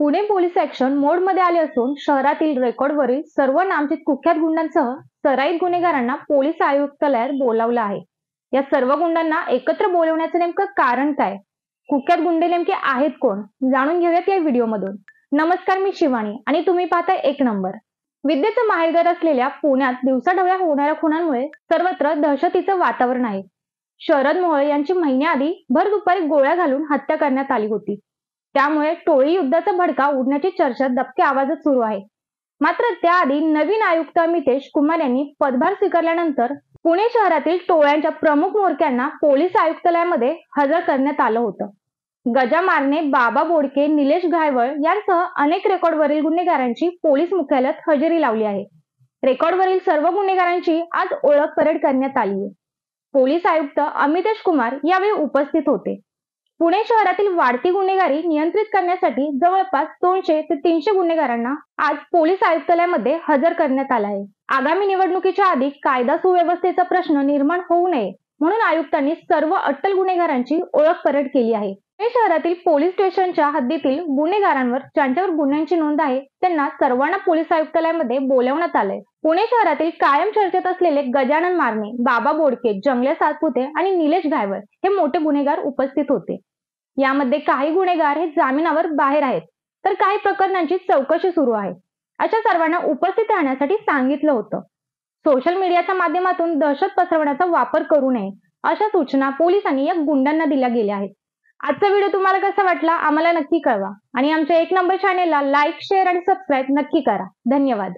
Pune police action मोडमध्ये आले असून शहरातील रेकॉर्डवरील सर्व नामचित कुख्यात गुंडांसह सराईत गुन्हेगारांना पोलीस आयुक्तालयात बोलावलं आहे. या सर्व गुंडांना एकत्र बोलवण्याचं नेमकं कारण काय? कुख्यात गुंडे नेमके आहेत कोण? जाणून घेऊयात या व्हिडिओमधून. नमस्कार, मी शिवानी आणि तुम्ही पाहताय एक नंबर. विद्येचं माहेरघर असलेल्या पुण्यात दिवसाढवळ्या होणाऱ्या खुनांमुळे सर्वत्र दहशतीचं वातावरण आहे. शरद मोहोळ यांची महिन्याआधी भर दुपारी गोळ्या घालून हत्या करण्यात आली होती. त्यामुळे टोळी युद्धाचा भडका उडण्याची चर्चा दबक्या आवाजात सुरू आहे. मात्र त्याआधी नवीन आयुक्त अमितेश कुमार यांनी पदभार स्वीकारल्यानंतर पुणे शहरातील टोळ्यांच्या प्रमुख म्होरक्यांना पोलीस आयुक्तालयामध्ये हजर करण्यात आलं होतं. गजा मारणे, बाबा बोडके, निलेश घायवळ यांसह अनेक रेकॉर्डवरील गुन्हेगारांची पोलीस मुख्यालयात हजेरी लावली आहे. रेकॉर्डवरील सर्व गुन्हेगारांची आज ओळख परेड करण्यात आली आहे. पोलीस आयुक्त अमितेश कुमार यावेळी उपस्थित होते. पुणे शहरातील वाढती गुन्हेगारी नियंत्रित करण्यासाठी जवळपास 200 ते 300 गुन्हेगारांना आज पोलीस आयुक्तालयामध्ये हजर करण्यात आलं आहे. आगामी निवडणुकीच्या आधी कायदा सुव्यवस्थेचा प्रश्न निर्माण होऊ नये म्हणून आयुक्तांनी सर्व अट्टल गुन्हेगारांची ओळख परेड केली आहे. पुणे शहरातील पोलीस स्टेशनच्या हद्दीतील गुन्हेगारांवर ज्यांच्यावर गुन्ह्यांची नोंद आहे त्यांना सर्वांना पोलीस आयुक्तालयामध्ये बोलावण्यात आलंय. पुणे शहरातील कायम चर्चेत असलेले गजानन मारणे, बाबा बोडके, जंगले सातपुते आणि निलेश घायवळ हे मोठे गुन्हेगार उपस्थित होते. यामध्ये काही गुन्हेगार हे जामिनावर बाहेर आहेत, तर काही प्रकरणांची चौकशी सुरू आहे. अशा सर्वांना उपस्थित राहण्यासाठी सांगितलं होतं. सोशल मीडियाच्या माध्यमातून दहशत पसरवण्याचा वापर करू नये अशा सूचना पोलिसांनी या गुंडांना दिल्या गेल्या आहेत. आजचा व्हिडिओ तुम्हाला कसा वाटला आम्हाला नक्की कळवा आणि आमच्या एक नंबर चॅनेलला लाईक, शेअर आणि सबस्क्राईब नक्की करा. धन्यवाद.